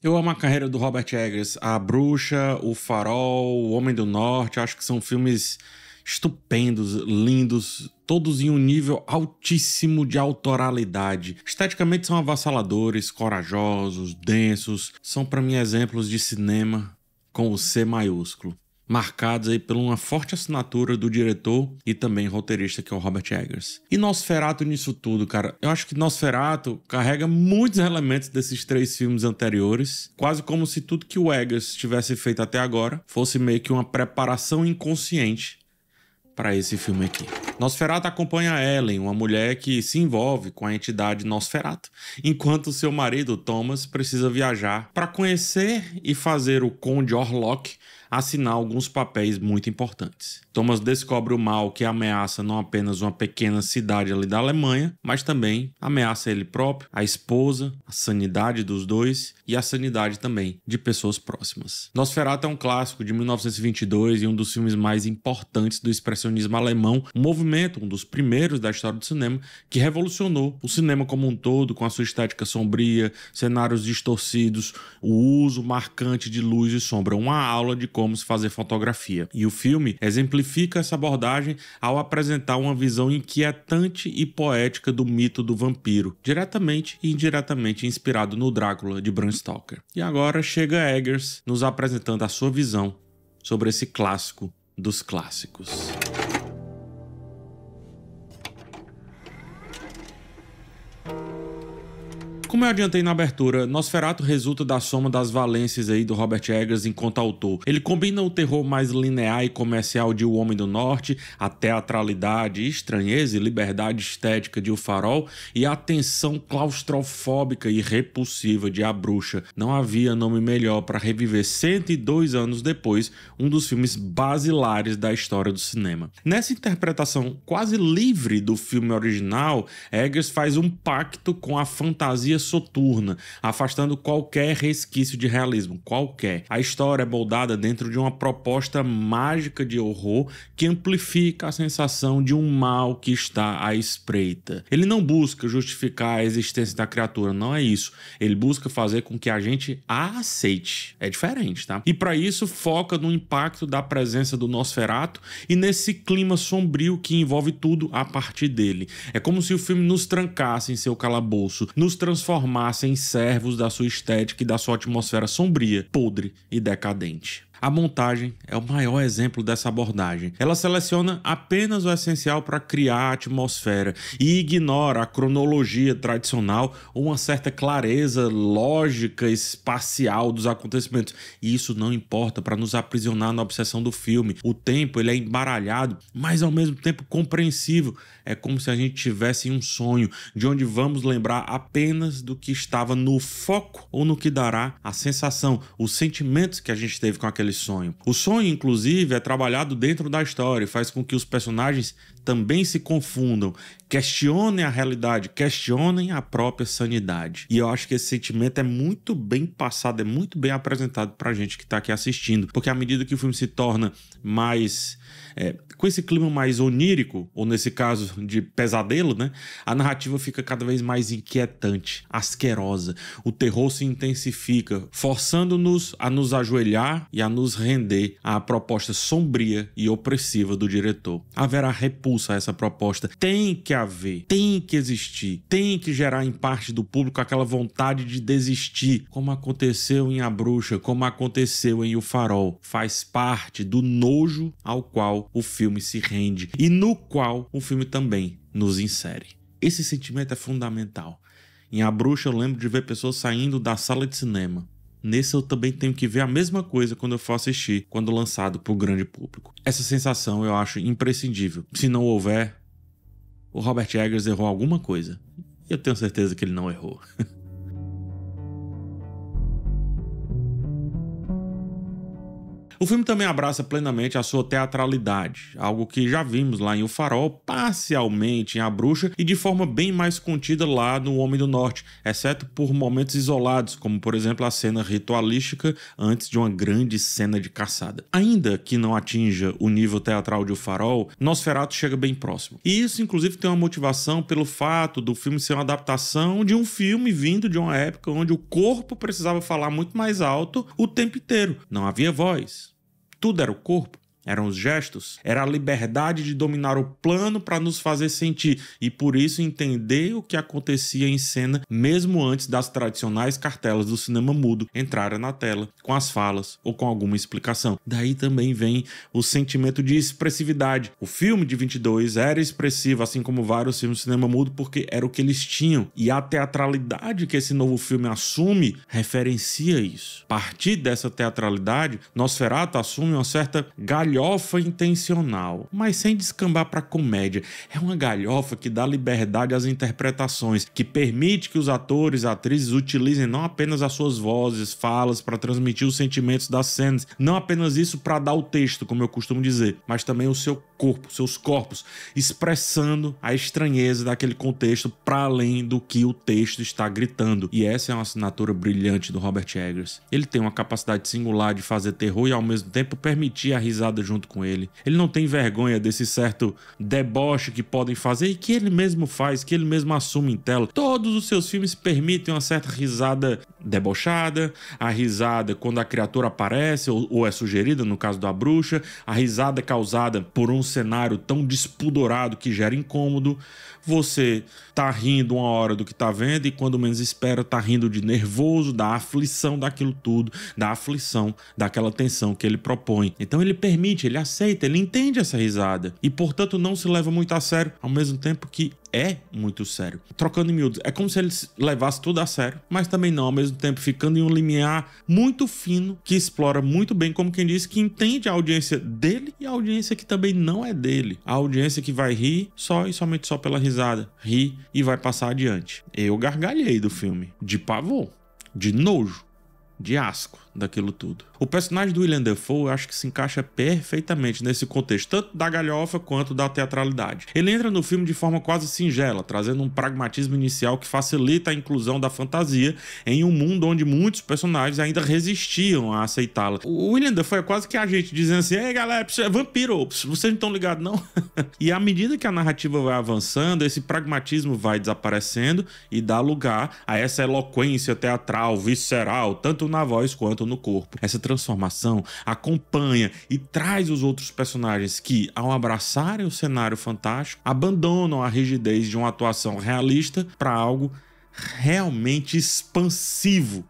Eu amo a carreira do Robert Eggers. A Bruxa, O Farol, O Homem do Norte, acho que são filmes estupendos, lindos, todos em um nível altíssimo de autoralidade. Esteticamente são avassaladores, corajosos, densos, são para mim exemplos de cinema com o C maiúsculo, marcados aí por uma forte assinatura do diretor e também roteirista, que é o Robert Eggers. E Nosferatu nisso tudo, cara, eu acho que Nosferatu carrega muitos elementos desses três filmes anteriores, quase como se tudo que o Eggers tivesse feito até agora fosse meio que uma preparação inconsciente para esse filme aqui. Nosferatu acompanha Ellen, uma mulher que se envolve com a entidade Nosferatu, enquanto seu marido Thomas precisa viajar para conhecer e fazer o Conde Orlok assinar alguns papéis muito importantes. Thomas descobre o mal que ameaça não apenas uma pequena cidade ali da Alemanha, mas também ameaça ele próprio, a esposa, a sanidade dos dois e a sanidade também de pessoas próximas. Nosferatu é um clássico de 1922 e um dos filmes mais importantes do expressionismo alemão, um movimento, um dos primeiros da história do cinema, que revolucionou o cinema como um todo, com a sua estética sombria, cenários distorcidos, o uso marcante de luz e sombra, uma aula de como se fazer fotografia. E o filme exemplifica essa abordagem ao apresentar uma visão inquietante e poética do mito do vampiro, diretamente e indiretamente inspirado no Drácula de Bram Stoker. E agora chega Eggers nos apresentando a sua visão sobre esse clássico dos clássicos. Como eu adiantei na abertura, Nosferatu resulta da soma das valências aí do Robert Eggers enquanto autor. Ele combina o terror mais linear e comercial de O Homem do Norte, a teatralidade, estranheza e liberdade estética de O Farol e a tensão claustrofóbica e repulsiva de A Bruxa. Não havia nome melhor para reviver 102 anos depois um dos filmes basilares da história do cinema. Nessa interpretação quase livre do filme original, Eggers faz um pacto com a fantasia soturna, afastando qualquer resquício de realismo, qualquer. A história é moldada dentro de uma proposta mágica de horror que amplifica a sensação de um mal que está à espreita. Ele não busca justificar a existência da criatura, não é isso. Ele busca fazer com que a gente a aceite. É diferente, tá? E para isso foca no impacto da presença do Nosferatu e nesse clima sombrio que envolve tudo a partir dele. É como se o filme nos trancasse em seu calabouço, nos transformassem em servos da sua estética e da sua atmosfera sombria, podre e decadente. A montagem é o maior exemplo dessa abordagem. Ela seleciona apenas o essencial para criar a atmosfera e ignora a cronologia tradicional ou uma certa clareza lógica espacial dos acontecimentos. E isso não importa para nos aprisionar na obsessão do filme. O tempo ele é embaralhado, mas ao mesmo tempo compreensível. É como se a gente tivesse um sonho, de onde vamos lembrar apenas do que estava no foco ou no que dará a sensação, os sentimentos que a gente teve com aquele sonho. O sonho, inclusive, é trabalhado dentro da história e faz com que os personagens também se confundam, questionem a realidade, questionem a própria sanidade. E eu acho que esse sentimento é muito bem passado, é muito bem apresentado pra gente que tá aqui assistindo, porque à medida que o filme se torna mais... com esse clima mais onírico, ou nesse caso de pesadelo, né? A narrativa fica cada vez mais inquietante, asquerosa. O terror se intensifica, forçando-nos a nos ajoelhar e a nos render à proposta sombria e opressiva do diretor. Haverá repulsa a essa proposta. Tem que haver, tem que existir, tem que gerar em parte do público aquela vontade de desistir, como aconteceu em A Bruxa, como aconteceu em O Farol. Faz parte do nojo ao qual o filme se rende e no qual o filme também nos insere. Esse sentimento é fundamental. Em A Bruxa eu lembro de ver pessoas saindo da sala de cinema. Nesse eu também tenho que ver a mesma coisa quando eu for assistir, quando lançado para o grande público. Essa sensação eu acho imprescindível. Se não houver, o Robert Eggers errou alguma coisa. E eu tenho certeza que ele não errou. O filme também abraça plenamente a sua teatralidade, algo que já vimos lá em O Farol, parcialmente em A Bruxa e de forma bem mais contida lá no Homem do Norte, exceto por momentos isolados, como por exemplo a cena ritualística antes de uma grande cena de caçada. Ainda que não atinja o nível teatral de O Farol, Nosferatu chega bem próximo. E isso inclusive tem uma motivação pelo fato do filme ser uma adaptação de um filme vindo de uma época onde o corpo precisava falar muito mais alto o tempo inteiro. Não havia voz. Tudo era o corpo. Eram os gestos, era a liberdade de dominar o plano para nos fazer sentir e por isso entender o que acontecia em cena mesmo antes das tradicionais cartelas do cinema mudo entrarem na tela com as falas ou com alguma explicação. Daí também vem o sentimento de expressividade. O filme de 22 era expressivo, assim como vários filmes de cinema mudo, porque era o que eles tinham e a teatralidade que esse novo filme assume referencia isso. A partir dessa teatralidade, Nosferatu assume uma certa galhofa intencional, mas sem descambar para comédia. É uma galhofa que dá liberdade às interpretações, que permite que os atores e atrizes utilizem não apenas as suas vozes, falas para transmitir os sentimentos das cenas, não apenas isso para dar o texto, como eu costumo dizer, mas também o seu corpo, seus corpos, expressando a estranheza daquele contexto para além do que o texto está gritando. E essa é uma assinatura brilhante do Robert Eggers. Ele tem uma capacidade singular de fazer terror e ao mesmo tempo permitir a risada junto com ele. Ele não tem vergonha desse certo deboche que podem fazer e que ele mesmo faz, que ele mesmo assume em tela. Todos os seus filmes permitem uma certa risada debochada, a risada quando a criatura aparece ou é sugerida, no caso da bruxa, a risada causada por um cenário tão despudorado que gera incômodo. Você tá rindo uma hora do que tá vendo e quando menos espera tá rindo de nervoso, da aflição daquilo tudo, da aflição, daquela tensão que ele propõe. Então ele permite, ele aceita, ele entende essa risada e portanto não se leva muito a sério, ao mesmo tempo que é muito sério. Trocando em miúdos, é como se ele levasse tudo a sério, mas também não, ao mesmo tempo ficando em um limiar muito fino, que explora muito bem, como quem diz, que entende a audiência dele e a audiência que também não é dele. A audiência que vai rir só e somente só pela risada, ri e vai passar adiante. Eu gargalhei do filme, de pavor, de nojo, de asco daquilo tudo. O personagem do William Dafoe eu acho que se encaixa perfeitamente nesse contexto, tanto da galhofa quanto da teatralidade. Ele entra no filme de forma quase singela, trazendo um pragmatismo inicial que facilita a inclusão da fantasia em um mundo onde muitos personagens ainda resistiam a aceitá-la. O William Dafoe é quase que a gente dizendo assim: ei galera, é vampiro, vocês não estão ligados não? E à medida que a narrativa vai avançando, esse pragmatismo vai desaparecendo e dá lugar a essa eloquência teatral, visceral, tanto na voz quanto no corpo. Essa transformação acompanha e traz os outros personagens que, ao abraçarem o cenário fantástico, abandonam a rigidez de uma atuação realista para algo realmente expansivo,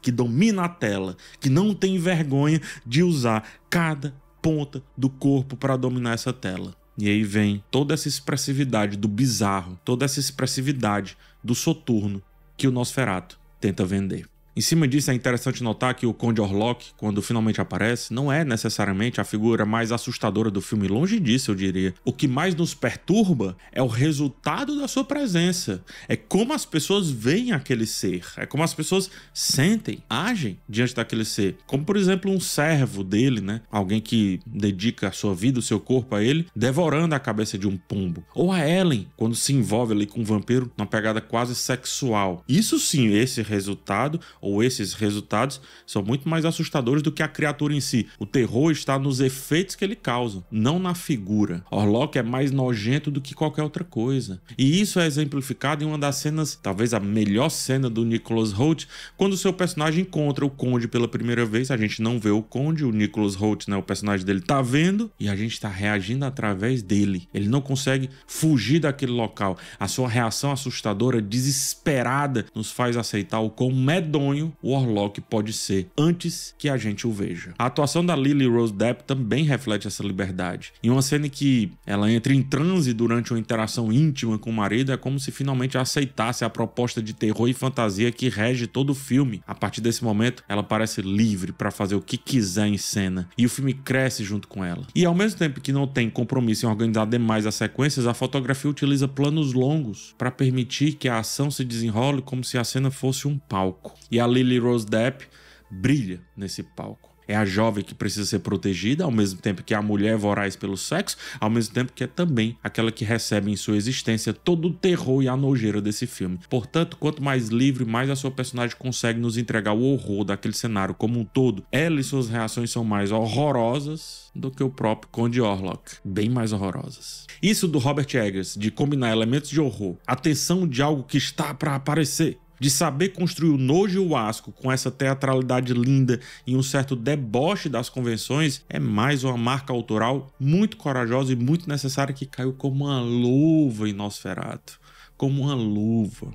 que domina a tela, que não tem vergonha de usar cada ponta do corpo para dominar essa tela. E aí vem toda essa expressividade do bizarro, toda essa expressividade do soturno que o Nosferatu tenta vender. Em cima disso, é interessante notar que o Conde Orlok, quando finalmente aparece, não é necessariamente a figura mais assustadora do filme, longe disso, eu diria. O que mais nos perturba é o resultado da sua presença. É como as pessoas veem aquele ser, é como as pessoas sentem, agem diante daquele ser. Como, por exemplo, um servo dele, né? Alguém que dedica a sua vida, o seu corpo a ele, devorando a cabeça de um pombo. Ou a Ellen, quando se envolve ali com um vampiro, numa pegada quase sexual. Isso sim, esse resultado ou esses resultados são muito mais assustadores do que a criatura em si. O terror está nos efeitos que ele causa, não na figura. Orlok é mais nojento do que qualquer outra coisa. E isso é exemplificado em uma das cenas, talvez a melhor cena do Nicholas Hoult, quando o seu personagem encontra o Conde pela primeira vez. A gente não vê o Conde, o Nicholas Hoult, né, o personagem dele tá vendo e a gente tá reagindo através dele. Ele não consegue fugir daquele local. A sua reação assustadora, desesperada, nos faz aceitar o quão medonho o Orlok pode ser antes que a gente o veja. A atuação da Lily Rose Depp também reflete essa liberdade. Em uma cena que ela entra em transe durante uma interação íntima com o marido, é como se finalmente aceitasse a proposta de terror e fantasia que rege todo o filme. A partir desse momento, ela parece livre para fazer o que quiser em cena e o filme cresce junto com ela. E ao mesmo tempo que não tem compromisso em organizar demais as sequências, a fotografia utiliza planos longos para permitir que a ação se desenrole como se a cena fosse um palco. E a Lily Rose Depp brilha nesse palco. É a jovem que precisa ser protegida, ao mesmo tempo que a mulher voraz pelo sexo, ao mesmo tempo que é também aquela que recebe em sua existência todo o terror e a nojeira desse filme. Portanto, quanto mais livre, mais a sua personagem consegue nos entregar o horror daquele cenário como um todo. Ela e suas reações são mais horrorosas do que o próprio Conde Orlok. Bem mais horrorosas. Isso do Robert Eggers, de combinar elementos de horror, a tensão de algo que está para aparecer, de saber construir o nojo e o asco com essa teatralidade linda e um certo deboche das convenções, é mais uma marca autoral muito corajosa e muito necessária que caiu como uma luva em Nosferatu. Como uma luva.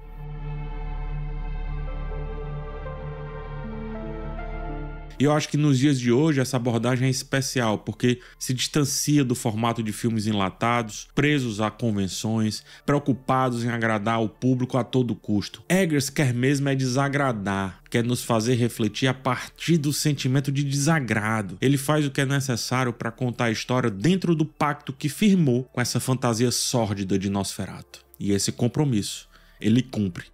E eu acho que nos dias de hoje essa abordagem é especial, porque se distancia do formato de filmes enlatados, presos a convenções, preocupados em agradar o público a todo custo. Eggers quer mesmo é desagradar, quer nos fazer refletir a partir do sentimento de desagrado. Ele faz o que é necessário para contar a história dentro do pacto que firmou com essa fantasia sórdida de Nosferatu. E esse compromisso ele cumpre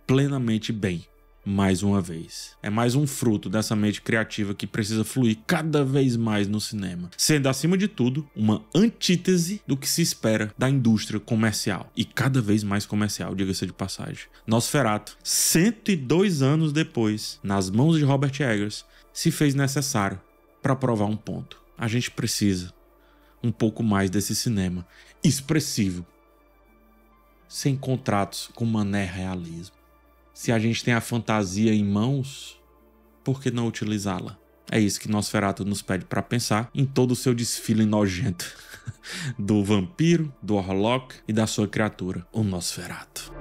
plenamente bem. Mais uma vez. É mais um fruto dessa mente criativa que precisa fluir cada vez mais no cinema, sendo acima de tudo uma antítese do que se espera da indústria comercial, e cada vez mais comercial, diga-se de passagem. Nosferatu, 102 anos depois, nas mãos de Robert Eggers, se fez necessário para provar um ponto. A gente precisa um pouco mais desse cinema expressivo, sem contratos com mané realismo. Se a gente tem a fantasia em mãos, por que não utilizá-la? É isso que Nosferatu nos pede para pensar em todo o seu desfile nojento do vampiro, do Orlok e da sua criatura, o Nosferatu.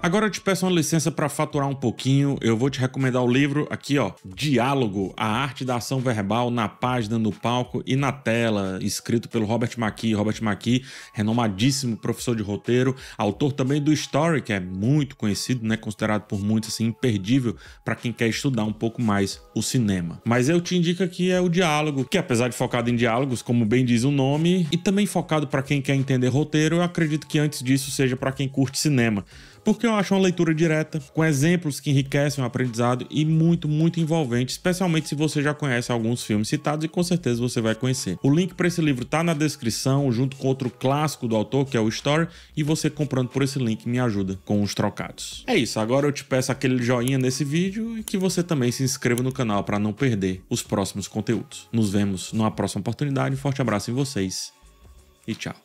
Agora eu te peço uma licença para faturar um pouquinho. Eu vou te recomendar o livro aqui, ó, Diálogo, a arte da ação verbal na página, no palco e na tela, escrito pelo Robert McKee. Robert McKee, renomadíssimo professor de roteiro, autor também do Story, que é muito conhecido, né, considerado por muitos assim imperdível para quem quer estudar um pouco mais o cinema. Mas eu te indico aqui é o Diálogo, que apesar de focado em diálogos, como bem diz o nome, e também focado para quem quer entender roteiro, eu acredito que antes disso seja para quem curte cinema. Porque eu acho uma leitura direta, com exemplos que enriquecem o aprendizado e muito, muito envolvente, especialmente se você já conhece alguns filmes citados e com certeza você vai conhecer. O link para esse livro tá na descrição, junto com outro clássico do autor, que é o Story, e você comprando por esse link me ajuda com os trocados. É isso, agora eu te peço aquele joinha nesse vídeo e que você também se inscreva no canal para não perder os próximos conteúdos. Nos vemos numa próxima oportunidade, um forte abraço em vocês e tchau.